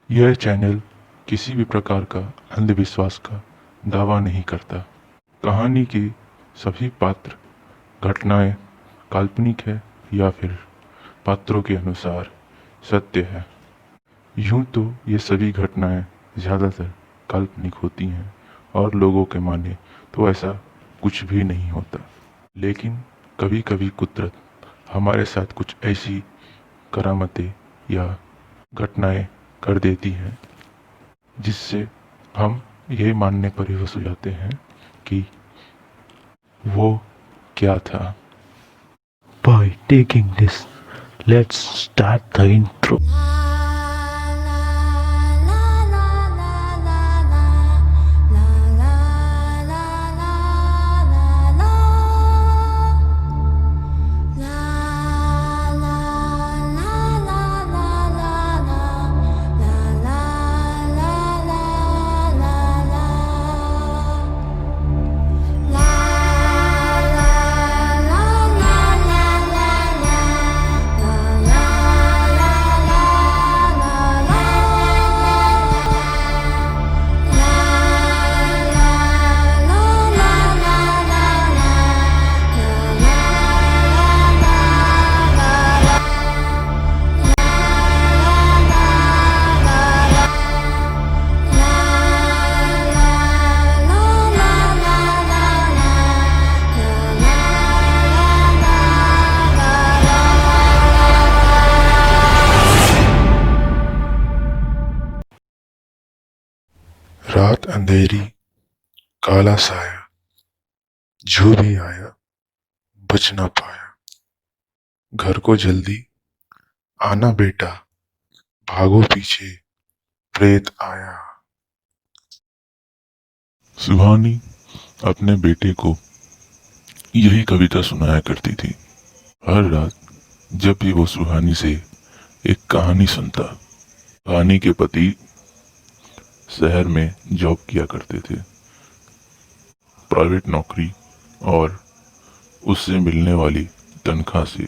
यह चैनल किसी भी प्रकार का अंधविश्वास का दावा नहीं करता। कहानी के सभी पात्र, घटनाएं काल्पनिक है या फिर पात्रों के अनुसार सत्य है। यूं तो ये सभी घटनाएं ज़्यादातर काल्पनिक होती हैं और लोगों के माने तो ऐसा कुछ भी नहीं होता, लेकिन कभी कभी कुदरत हमारे साथ कुछ ऐसी करामतें या घटनाएं कर देती हैं जिससे हम ये मानने पर विवश हो जाते हैं कि वो क्या था। By taking this, let's start the intro. रात अंधेरी, काला साया, जो भी आया बच ना पाया। घर को जल्दी आना बेटा, भागो पीछे प्रेत आया। सुहानी अपने बेटे को यही कविता सुनाया करती थी। हर रात जब भी वो सुहानी से एक कहानी सुनता। सुहानी के पति शहर में जॉब किया करते थे, प्राइवेट नौकरी, और उससे मिलने वाली तनख्वाह से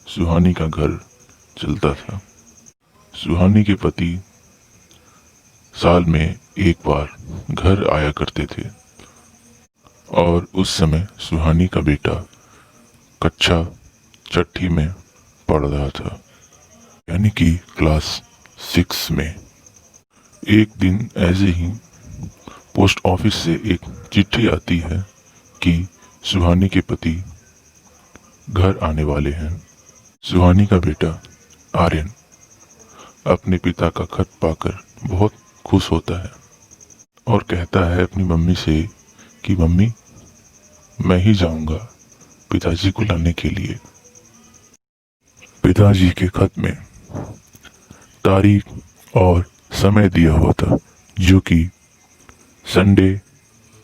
सुहानी का घर चलता था। सुहानी के पति साल में एक बार घर आया करते थे और उस समय सुहानी का बेटा कक्षा छठी में पढ़ रहा था, यानी कि क्लास 6 में। एक दिन ऐसे ही पोस्ट ऑफिस से एक चिट्ठी आती है कि सुहानी के पति घर आने वाले हैं। सुहानी का बेटा आर्यन अपने पिता का खत पाकर बहुत खुश होता है और कहता है अपनी मम्मी से कि मम्मी, मैं ही जाऊंगा पिताजी को लाने के लिए। पिताजी के खत में तारीख और समय दिया हुआ था, जो कि संडे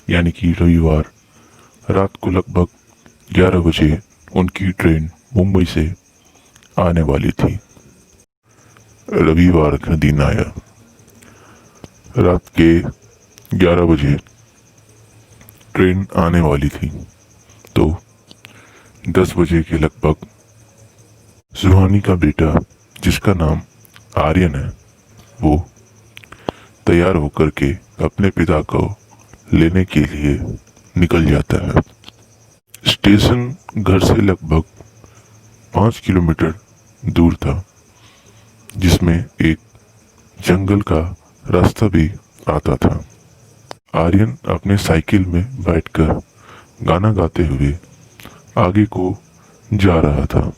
यानी कि रविवार रात को लगभग 11 बजे उनकी ट्रेन मुंबई से आने वाली थी। रविवार का दिन आया। रात के 11 बजे ट्रेन आने वाली थी, तो 10 बजे के लगभग सुहानी का बेटा, जिसका नाम आर्यन है, वो तैयार होकर के अपने पिता को लेने के लिए निकल जाता है। स्टेशन घर से लगभग 5 किलोमीटर दूर था, जिसमें एक जंगल का रास्ता भी आता था। आर्यन अपने साइकिल में बैठकर गाना गाते हुए आगे को जा रहा था।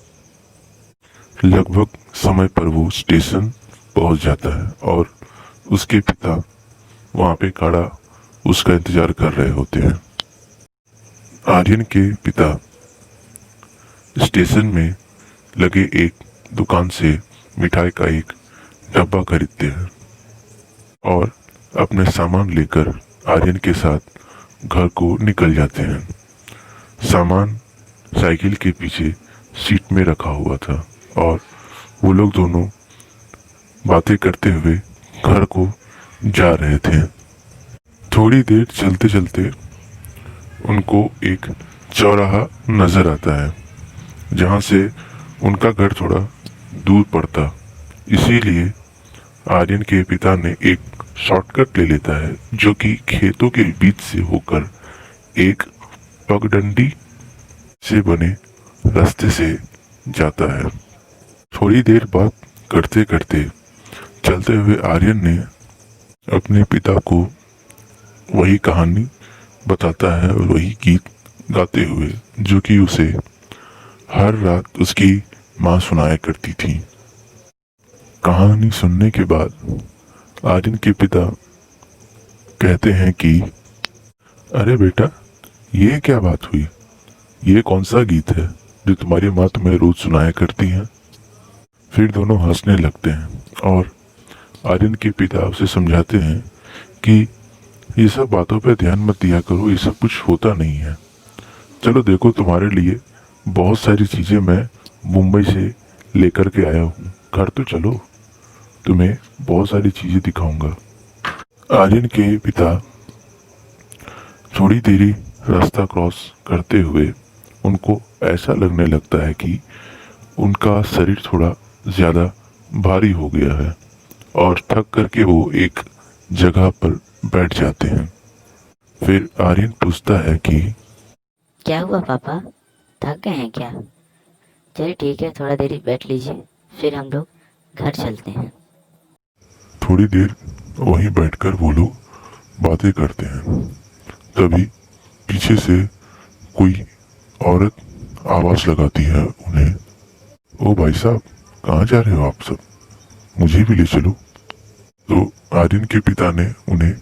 लगभग समय पर वो स्टेशन पहुंच जाता है और उसके पिता वहां पे खड़ा उसका इंतजार कर रहे होते हैं। आर्यन के पिता स्टेशन में लगे एक दुकान से मिठाई का एक डब्बा खरीदते हैं और अपने सामान लेकर आर्यन के साथ घर को निकल जाते हैं। सामान साइकिल के पीछे सीट में रखा हुआ था और वो लोग दोनों बातें करते हुए घर को जा रहे थे। थोड़ी देर चलते चलते उनको एक चौराहा नजर आता है, जहां से उनका घर थोड़ा दूर पड़ता, इसीलिए आर्यन के पिता ने एक शॉर्टकट ले लेता है जो कि खेतों के बीच से होकर एक पगडंडी से बने रास्ते से जाता है। थोड़ी देर बात करते करते चलते हुए आर्यन ने अपने पिता को वही कहानी बताता है और वही गीत गाते हुए जो कि उसे हर रात उसकी माँ सुनाया करती थी। कहानी सुनने के बाद आर्यन के पिता कहते हैं कि अरे बेटा, ये क्या बात हुई? ये कौन सा गीत है जो तुम्हारी माँ तुम्हें रोज सुनाया करती है? फिर दोनों हंसने लगते हैं और आर्यन के पिता उसे समझाते हैं कि ये सब बातों पे ध्यान मत दिया करो, ये सब कुछ होता नहीं है। चलो देखो, तुम्हारे लिए बहुत सारी चीजें मैं मुंबई से लेकर के आया हूँ, घर तो चलो, तुम्हें बहुत सारी चीजें दिखाऊंगा। आर्यन के पिता थोड़ी देरी रास्ता क्रॉस करते हुए उनको ऐसा लगने लगता है कि उनका शरीर थोड़ा ज़्यादा भारी हो गया है और थक करके वो एक जगह पर बैठ जाते हैं। फिर आर्यन पूछता है कि क्या हुआ पापा, थक गए हैं क्या? चलिए ठीक है, थोड़ा देरी बैठ लीजिए, फिर हम लोग घर चलते हैं। थोड़ी देर वहीं बैठकर वो लोग बातें करते हैं। तभी पीछे से कोई औरत आवाज लगाती है उन्हें, ओ भाई साहब, कहाँ जा रहे हो आप सब? मुझे भी ले चलो। तो आर्यन के पिता ने उन्हें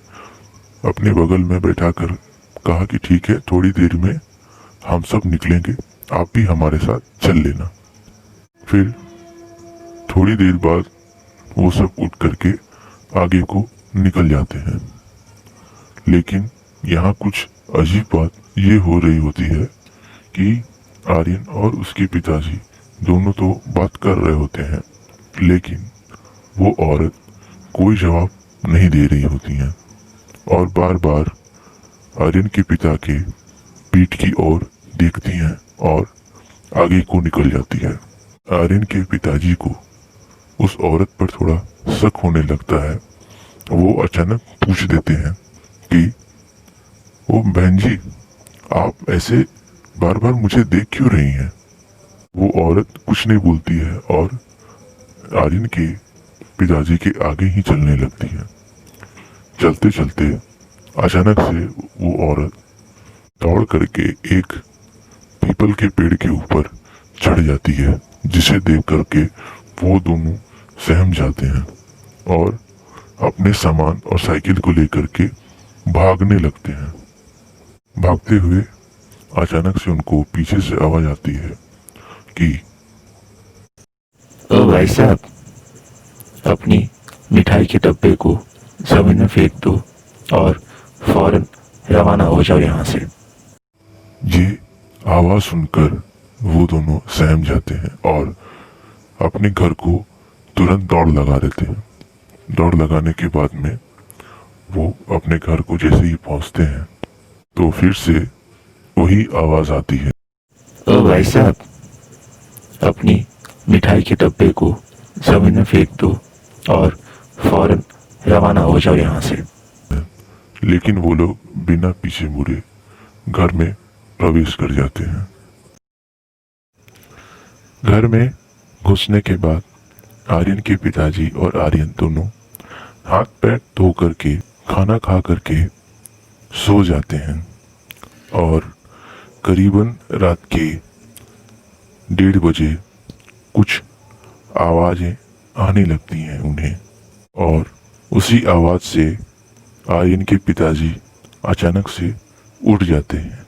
अपने बगल में बैठाकर कहा कि ठीक है, थोड़ी देर में हम सब निकलेंगे, आप भी हमारे साथ चल लेना। फिर थोड़ी देर बाद वो सब उठ करके आगे को निकल जाते हैं। लेकिन यहाँ कुछ अजीब बात ये हो रही होती है कि आर्यन और उसके पिताजी दोनों तो बात कर रहे होते हैं, लेकिन वो औरत कोई जवाब नहीं दे रही होती है और बार बार आर्यन के पिता के पीठ की ओर देखती हैं और आगे को निकल जाती है। आर्यन के पिताजी को उस औरत पर थोड़ा शक होने लगता है। वो अचानक पूछ देते हैं कि ओ बहन जी, आप ऐसे बार बार मुझे देख क्यों रही हैं? वो औरत कुछ नहीं बोलती है और आर्यन के पिताजी के आगे ही चलने लगती है। चलते चलते अचानक से वो औरत दौड़ करके एक पीपल के पेड़ के ऊपर चढ़ जाती है, जिसे देख करके वो दोनों सहम जाते हैं और अपने सामान और साइकिल को लेकर के भागने लगते हैं। भागते हुए अचानक से उनको पीछे से आवाज आती है कि ओ भाई साहब, अपनी मिठाई के डब्बे को जमीन में फेंक दो और फौरन रवाना हो जाओ यहाँ से। ये आवाज सुनकर वो दोनों सहम जाते हैं और अपने घर को तुरंत दौड़ लगा देते हैं। दौड़ लगाने के बाद में वो अपने घर को जैसे ही पहुंचते हैं तो फिर से वही आवाज आती है, ओ भाई साहब, अपनी मिठाई के डब्बे को जमीन में फेंक दो और फौरन रवाना हो जाओ यहाँ से। लेकिन वो लोग बिना पीछे मुड़े घर में प्रवेश कर जाते हैं। घर में घुसने के बाद आर्यन के पिताजी और आर्यन दोनों हाथ पैर धो करके खाना खा करके सो जाते हैं और करीबन रात के 1:30 बजे कुछ आवाजें आने लगती हैं उन्हें और उसी आवाज से आर्यन के पिताजी अचानक से उठ जाते हैं।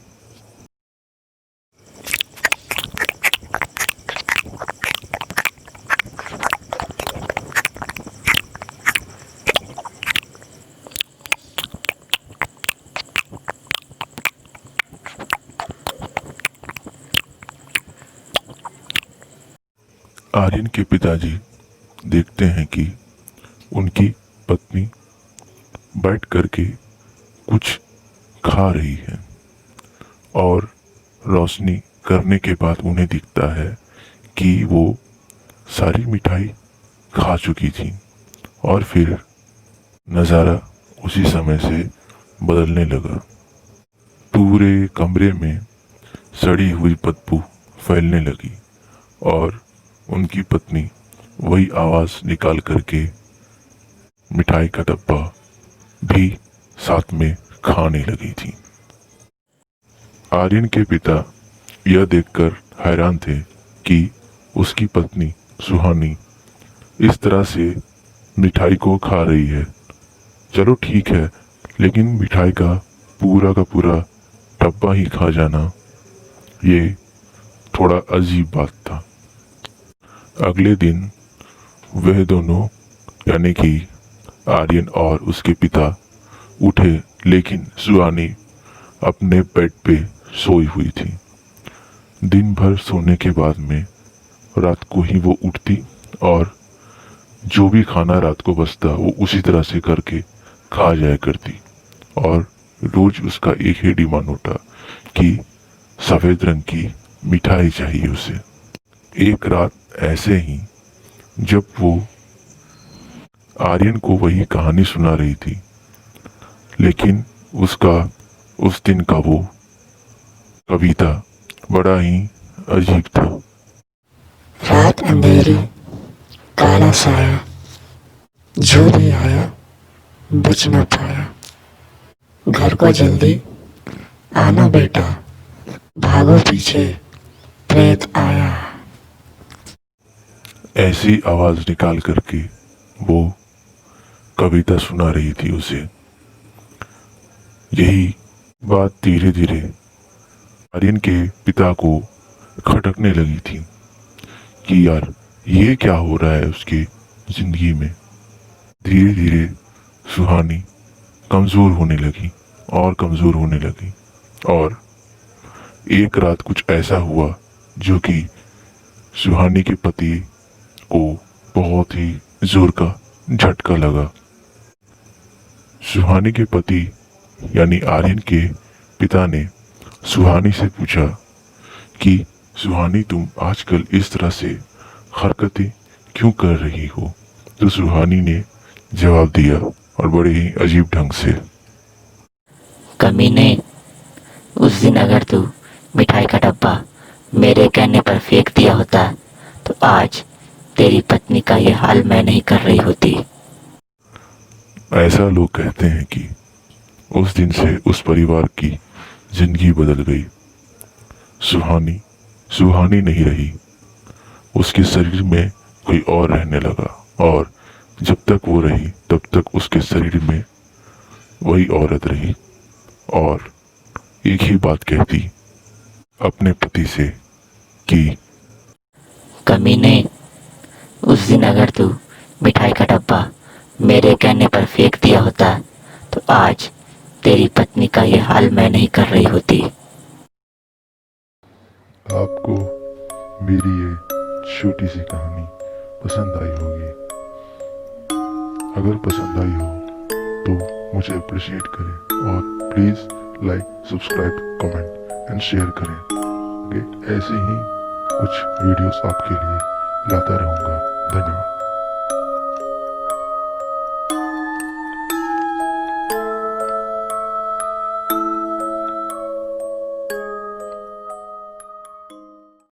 आर्यन के पिताजी देखते हैं कि उनकी पत्नी बैठ करके कुछ खा रही है और रोशनी करने के बाद उन्हें दिखता है कि वो सारी मिठाई खा चुकी थी और फिर नज़ारा उसी समय से बदलने लगा। पूरे कमरे में सड़ी हुई बदबू फैलने लगी और उनकी पत्नी वही आवाज़ निकाल करके मिठाई का डब्बा भी साथ में खाने लगी थी। आर्यन के पिता यह देखकर हैरान थे कि उसकी पत्नी सुहानी इस तरह से मिठाई को खा रही है। चलो ठीक है, लेकिन मिठाई का पूरा डब्बा ही खा जाना, ये थोड़ा अजीब बात था। अगले दिन वह दोनों यानी कि आर्यन और उसके पिता उठे, लेकिन सुहानी अपने बेड पे सोई हुई थी। दिन भर सोने के बाद में रात को ही वो उठती और जो भी खाना रात को बचता वो उसी तरह से करके खा जाया करती। और रोज उसका एक ही डिमांड होता कि सफ़ेद रंग की मिठाई चाहिए उसे। एक रात ऐसे ही जब वो आर्यन को वही कहानी सुना रही थी, लेकिन उसका उस दिन का वो कविता बड़ा ही अजीब था। रात अंधेरी, काला साया, जो भी आया बच न पाया। घर को जल्दी आना बेटा, भागो पीछे प्रेत आया। ऐसी आवाज निकाल करके वो कविता सुना रही थी उसे। यही बात धीरे धीरे आर्यन के पिता को खटकने लगी थी कि यार ये क्या हो रहा है उसकी जिंदगी में। धीरे धीरे सुहानी कमजोर होने लगी और कमजोर होने लगी और एक रात कुछ ऐसा हुआ जो कि सुहानी के पति को बहुत ही जोर का झटका लगा। सुहानी के पति यानी आर्यन के पिता ने सुहानी से पूछा कि सुहानी तुम आजकल इस तरह से हरकतें क्यों कर रही हो। तो सुहानी ने जवाब दिया और बड़े ही अजीब ढंग से, कमीने, उस दिन अगर तू मिठाई का डब्बा मेरे कहने पर फेंक दिया होता तो आज तेरी पत्नी का ये हाल मैं नहीं कर रही होती। ऐसा लोग कहते हैं कि उस दिन से उस परिवार की जिंदगी बदल गई। सुहानी नहीं रही, उसके शरीर में कोई और रहने लगा और जब तक वो रही तब तक उसके शरीर में वही औरत रही और एक ही बात कहती अपने पति से कि कमीने, उस दिन अगर तू मिठाई का डब्बा मेरे कहने पर फेंक दिया होता तो आज तेरी पत्नी का ये हाल मैं नहीं कर रही होती। आपको मेरी ये छोटी सी कहानी पसंद आई होगी। अगर पसंद आई हो तो मुझे अप्रिशिएट करें और please like, subscribe, comment and share करें। ऐसे ही कुछ वीडियोस आपके लिए लाता रहूँगा। धन्यवाद।